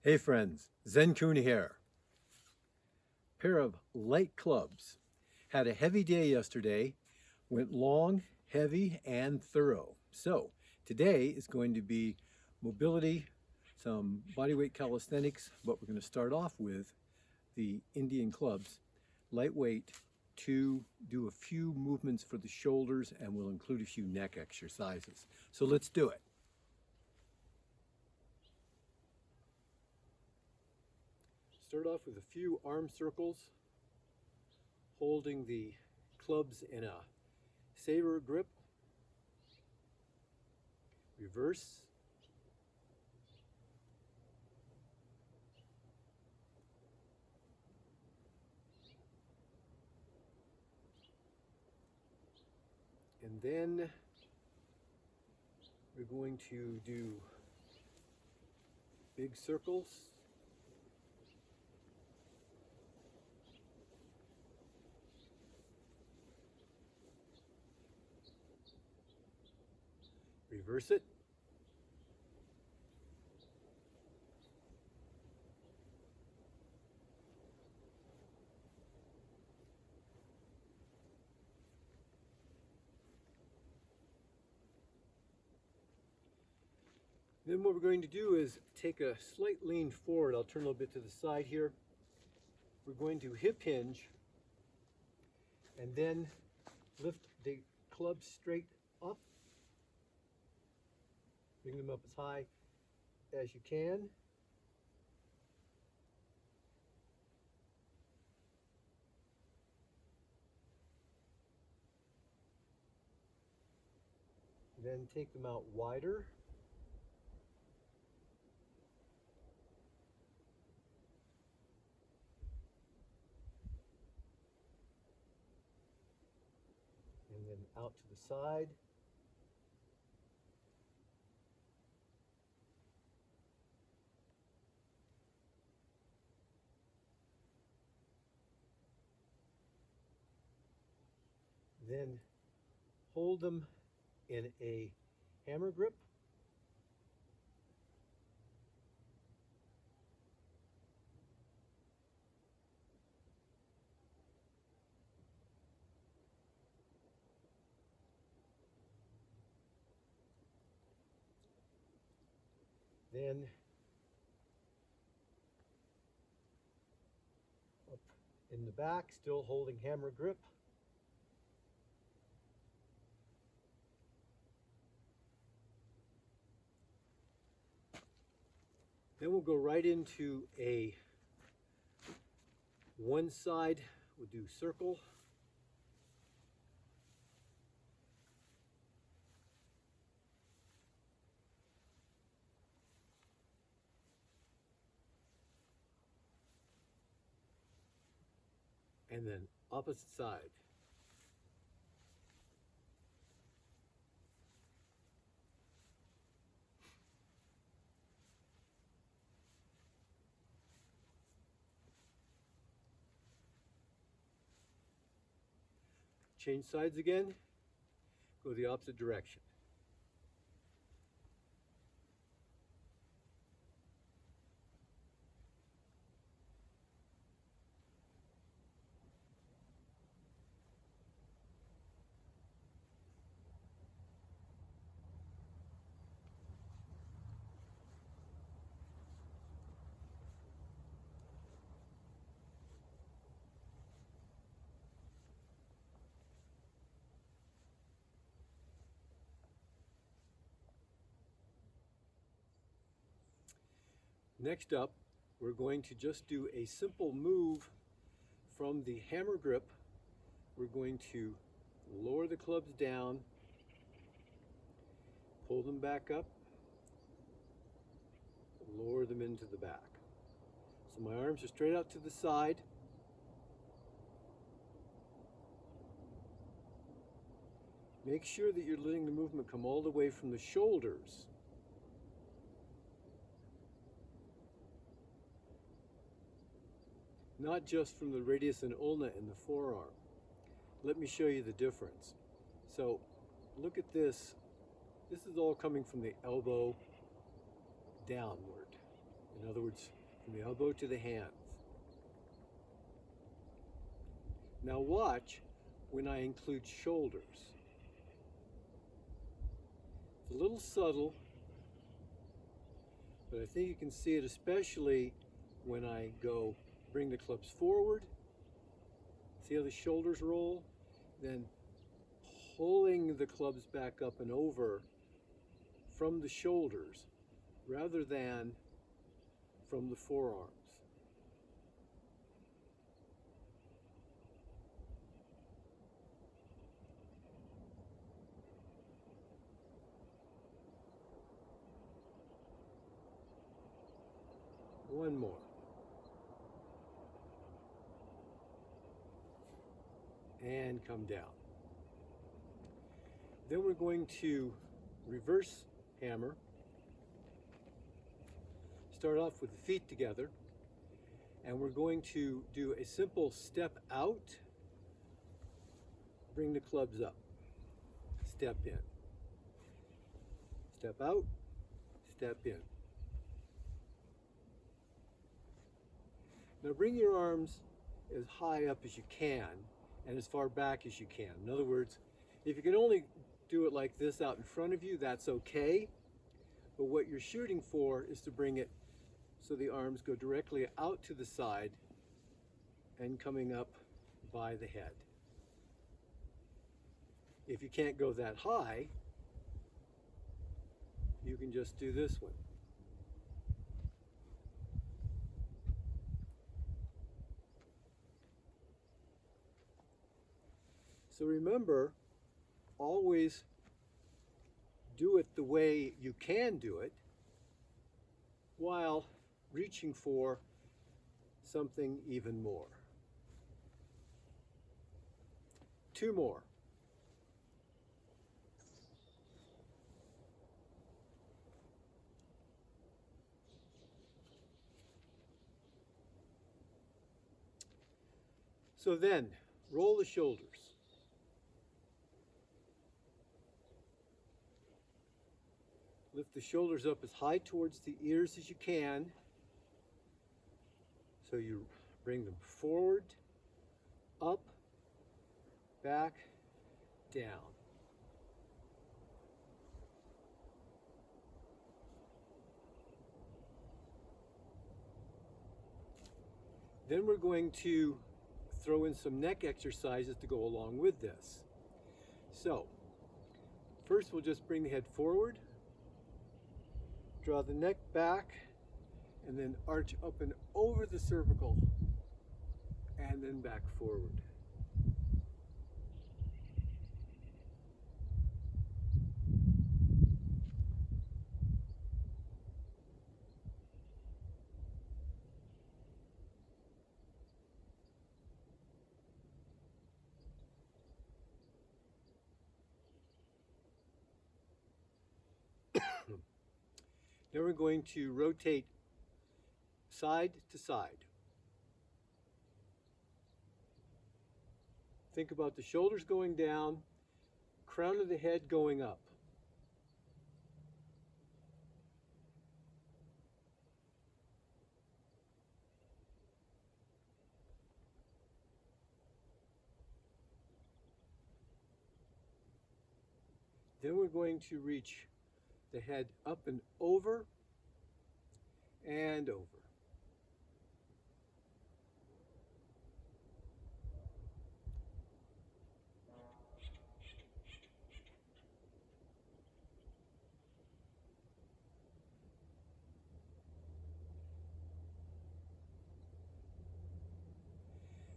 Hey friends, Zen Kun here. Pair of light clubs. Had a heavy day yesterday, went long, heavy, and thorough. So today is going to be mobility, some bodyweight calisthenics, but we're going to start off with the Indian clubs, lightweight, to do a few movements for the shoulders, and we'll include a few neck exercises. So let's do it. Start off with a few arm circles, holding the clubs in a saber grip. Reverse. And then we're going to do big circles. Reverse it. Then what we're going to do is take a slight lean forward. I'll turn a little bit to the side here. We're going to hip hinge and then lift the clubs straight up. Bring them up as high as you can. Then take them out wider. And then out to the side. Then hold them in a hammer grip. Then up in the back, still holding hammer grip. Then we'll go right into a one side, we'll do circle. And then opposite side. Change sides again, go the opposite direction. Next up, we're going to just do a simple move from the hammer grip. We're going to lower the clubs down, pull them back up, lower them into the back. So my arms are straight out to the side. Make sure that you're letting the movement come all the way from the shoulders. Not just from the radius and ulna in the forearm. Let me show you the difference. So look at this. This is all coming from the elbow downward. In other words, from the elbow to the hands. Now watch when I include shoulders. It's a little subtle, but I think you can see it especially when I go bring the clubs forward. See how the shoulders roll? Then pulling the clubs back up and over from the shoulders rather than from the forearms. One more. And come down. Then we're going to reverse hammer. Start off with the feet together, and we're going to do a simple step out, bring the clubs up, step in, step out, step in. Now bring your arms as high up as you can and as far back as you can. In other words, if you can only do it like this out in front of you, that's okay. But what you're shooting for is to bring it so the arms go directly out to the side and coming up by the head. If you can't go that high, you can just do this one. So remember, always do it the way you can do it while reaching for something even more. Two more. So then, roll the shoulders. Lift the shoulders up as high towards the ears as you can. So you bring them forward, up, back, down. Then we're going to throw in some neck exercises to go along with this. So, first we'll just bring the head forward, draw the neck back, and then arch up and over the cervical, and then back forward. Then we're going to rotate side to side. Think about the shoulders going down, crown of the head going up. Then we're going to reach the head up and over and over.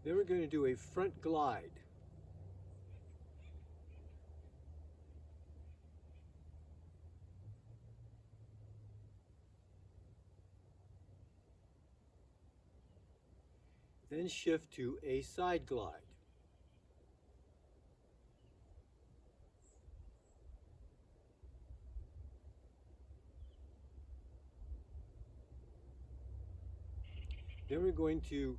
Then we're going to do a front glide. Then shift to a side glide. Then we're going to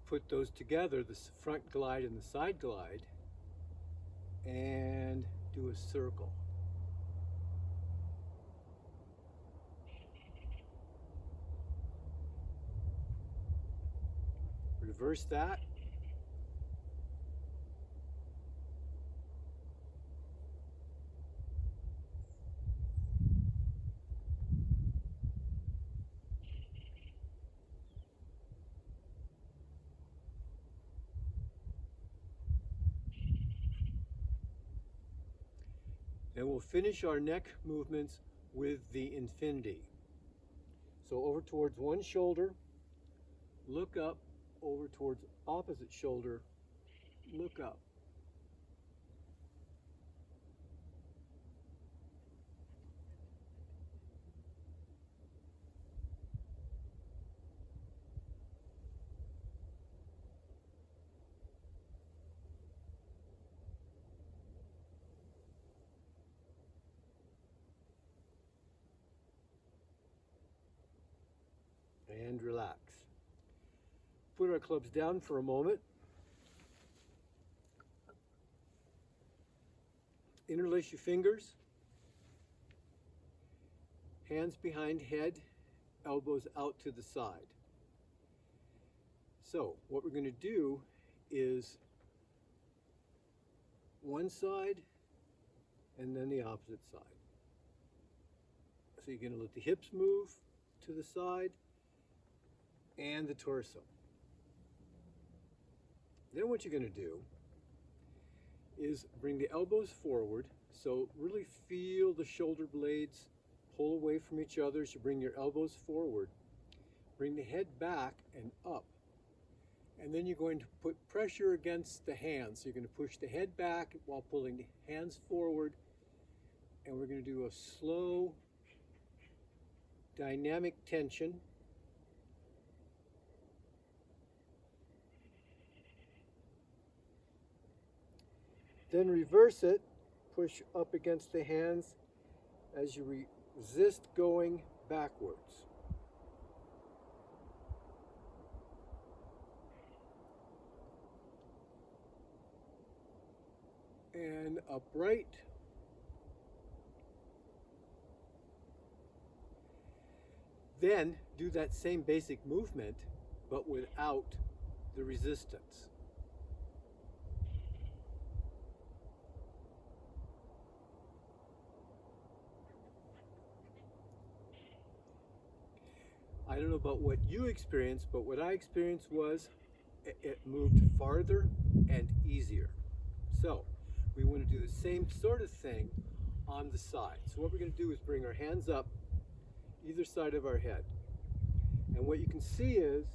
put those together, the front glide and the side glide, and do a circle. reverse that. And we'll finish our neck movements with the infinity. So over towards one shoulder, look up, over towards opposite shoulder, look up. And relax. Put our clubs down for a moment. Interlace your fingers. Hands behind head, elbows out to the side. So what we're going to do is one side and then the opposite side. So you're going to let the hips move to the side and the torso. Then what you're going to do is bring the elbows forward. So really feel the shoulder blades pull away from each other as you bring your elbows forward. Bring the head back and up. And then you're going to put pressure against the hands. So you're going to push the head back while pulling the hands forward. And we're going to do a slow, dynamic tension. Then reverse it, push up against the hands as you resist going backwards. And upright. Then do that same basic movement, but without the resistance. I don't know about what you experienced, but what I experienced was it moved farther and easier. So we want to do the same sort of thing on the side. So what we're going to do is bring our hands up either side of our head. And what you can see is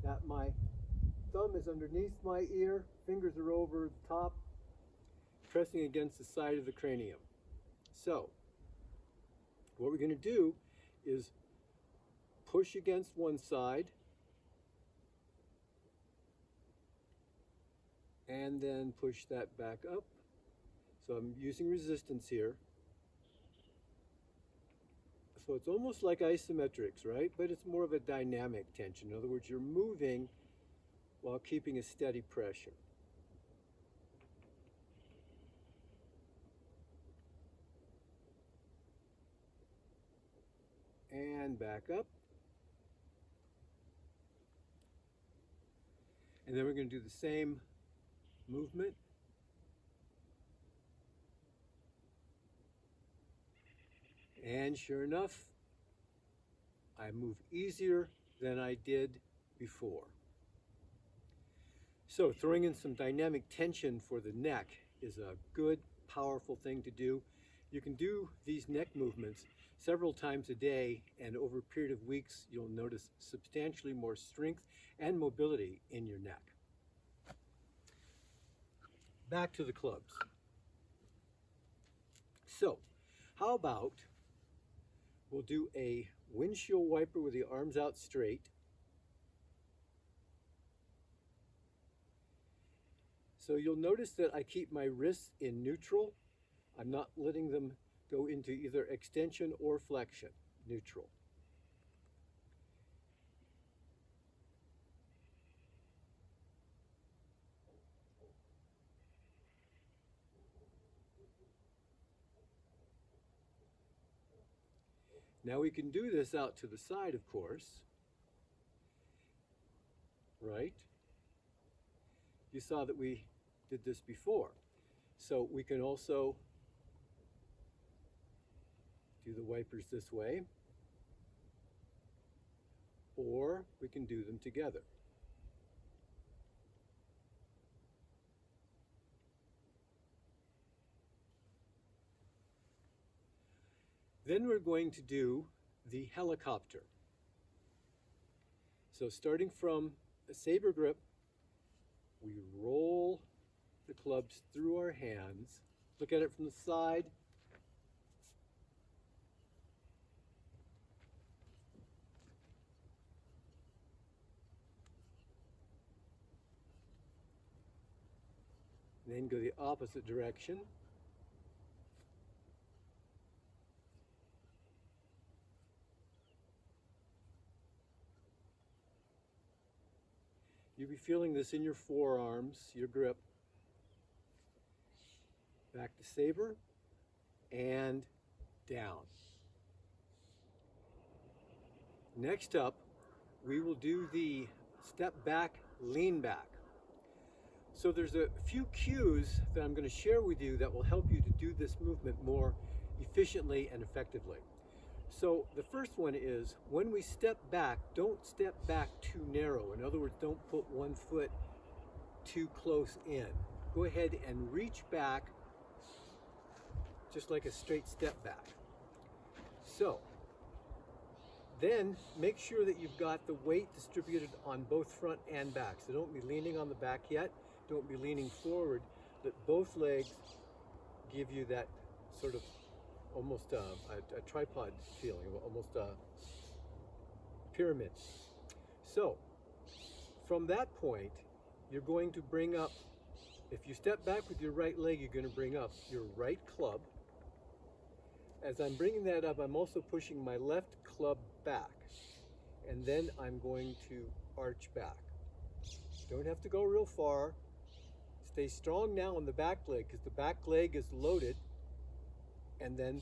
that my thumb is underneath my ear, fingers are over the top, pressing against the side of the cranium. So what we're going to do is push against one side and then push that back up. So I'm using resistance here. So it's almost like isometrics, right? But it's more of a dynamic tension. In other words, you're moving while keeping a steady pressure. And back up. And then we're going to do the same movement. And sure enough, I move easier than I did before. So throwing in some dynamic tension for the neck is a good, powerful thing to do. You can do these neck movements several times a day, and over a period of weeks, you'll notice substantially more strength and mobility in your neck. Back to the clubs. So, how about we'll do a windshield wiper with the arms out straight. So you'll notice that I keep my wrists in neutral. I'm not letting them go into either extension or flexion, neutral. Now we can do this out to the side, of course. right? You saw that we did this before. So we can also do the wipers this way, or we can do them together. Then we're going to do the helicopter. So starting from a saber grip, we roll the clubs through our hands. Look at it from the side. Then go the opposite direction. You'll be feeling this in your forearms, your grip. Back to saber and down. Next up, we will do the step back, lean back. So there's a few cues that I'm going to share with you that will help you to do this movement more efficiently and effectively. So the first one is, when we step back, don't step back too narrow. In other words, don't put one foot too close in. Go ahead and reach back just like a straight step back. So then make sure that you've got the weight distributed on both front and back. So don't be leaning on the back yet. Don't be leaning forward. Let both legs give you that sort of almost a tripod feeling, almost a pyramid. So from that point, you're going to bring up, if you step back with your right leg, you're going to bring up your right club. As I'm bringing that up, I'm also pushing my left club back, and then I'm going to arch back. Don't have to go real far. Stay strong now on the back leg, because the back leg is loaded, and then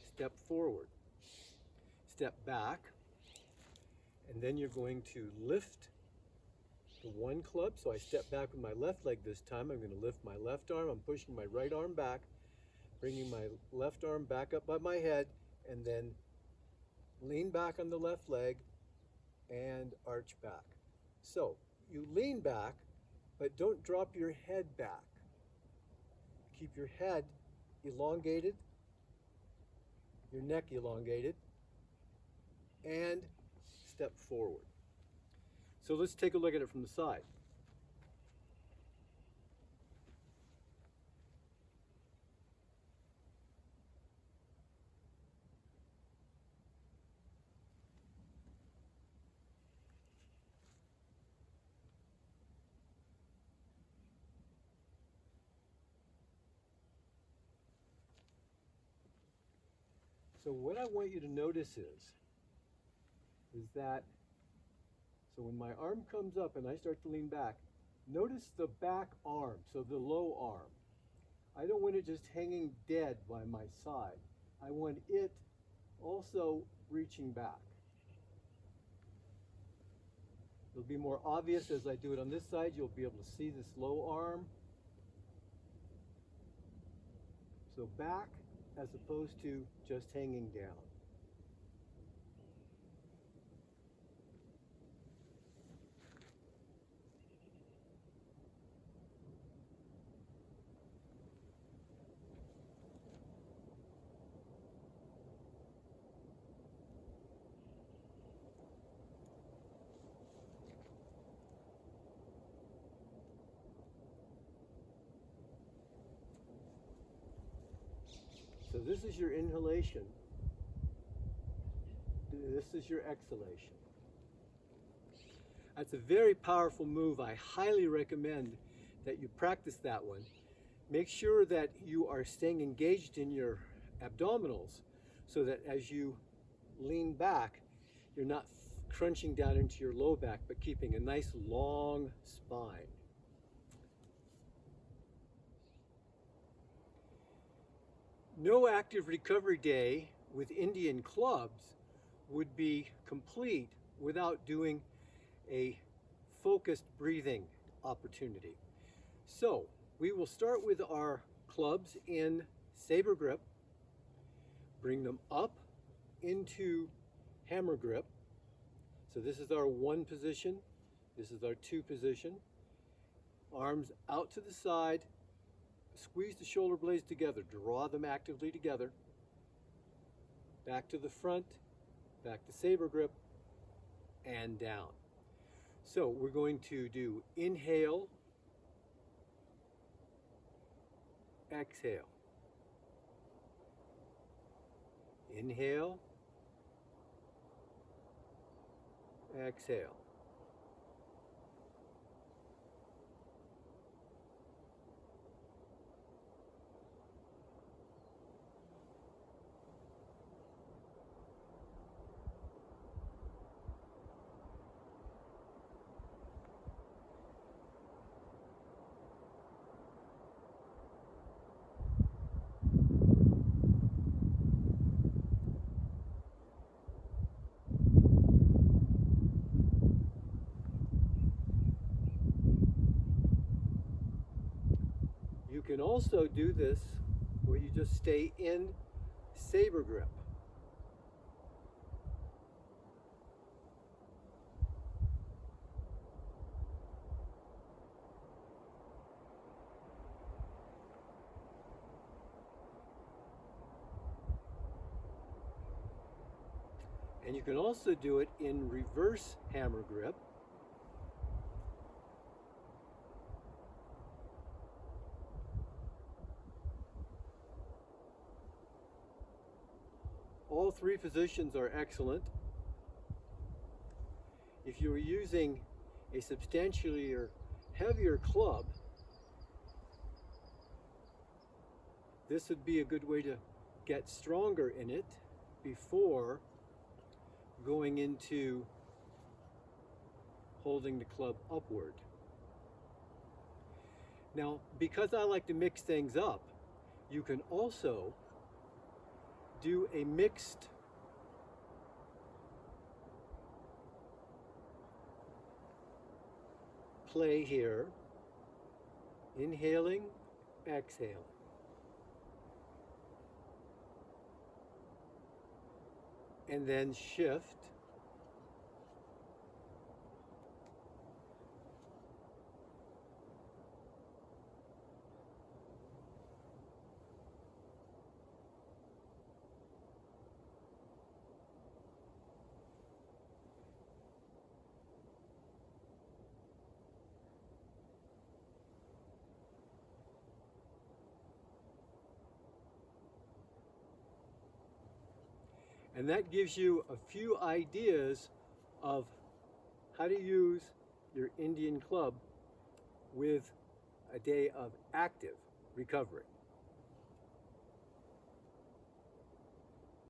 step forward. Step back, and then you're going to lift the one club. So I step back with my left leg this time. I'm going to lift my left arm. I'm pushing my right arm back, bringing my left arm back up by my head, and then lean back on the left leg and arch back. So you lean back, but don't drop your head back. Keep your head elongated, your neck elongated, and step forward. So let's take a look at it from the side. So what I want you to notice is that, so when my arm comes up and I start to lean back, notice the back arm, so the low arm. I don't want it just hanging dead by my side. I want it also reaching back. It'll be more obvious as I do it on this side. You'll be able to see this low arm. So back as opposed to just hanging down. So this is your inhalation. This is your exhalation. That's a very powerful move. I highly recommend that you practice that one. Make sure that you are staying engaged in your abdominals so that as you lean back, you're not crunching down into your low back, but keeping a nice long spine. No active recovery day with Indian clubs would be complete without doing a focused breathing opportunity. So we will start with our clubs in saber grip, bring them up into hammer grip. So this is our 1 position, this is our 2 position. Arms out to the side, squeeze the shoulder blades together, draw them actively together. Back to the front, back to saber grip, and down. So we're going to do inhale, exhale. Inhale, exhale. You can also do this where you just stay in saber grip. And you can also do it in reverse hammer grip. All 3 positions are excellent. If you were using a substantially heavier club, this would be a good way to get stronger in it before going into holding the club upward. Now, because I like to mix things up, you can also do a mixed play here, inhaling, exhaling. And then shift. And that gives you a few ideas of how to use your Indian club with a day of active recovery.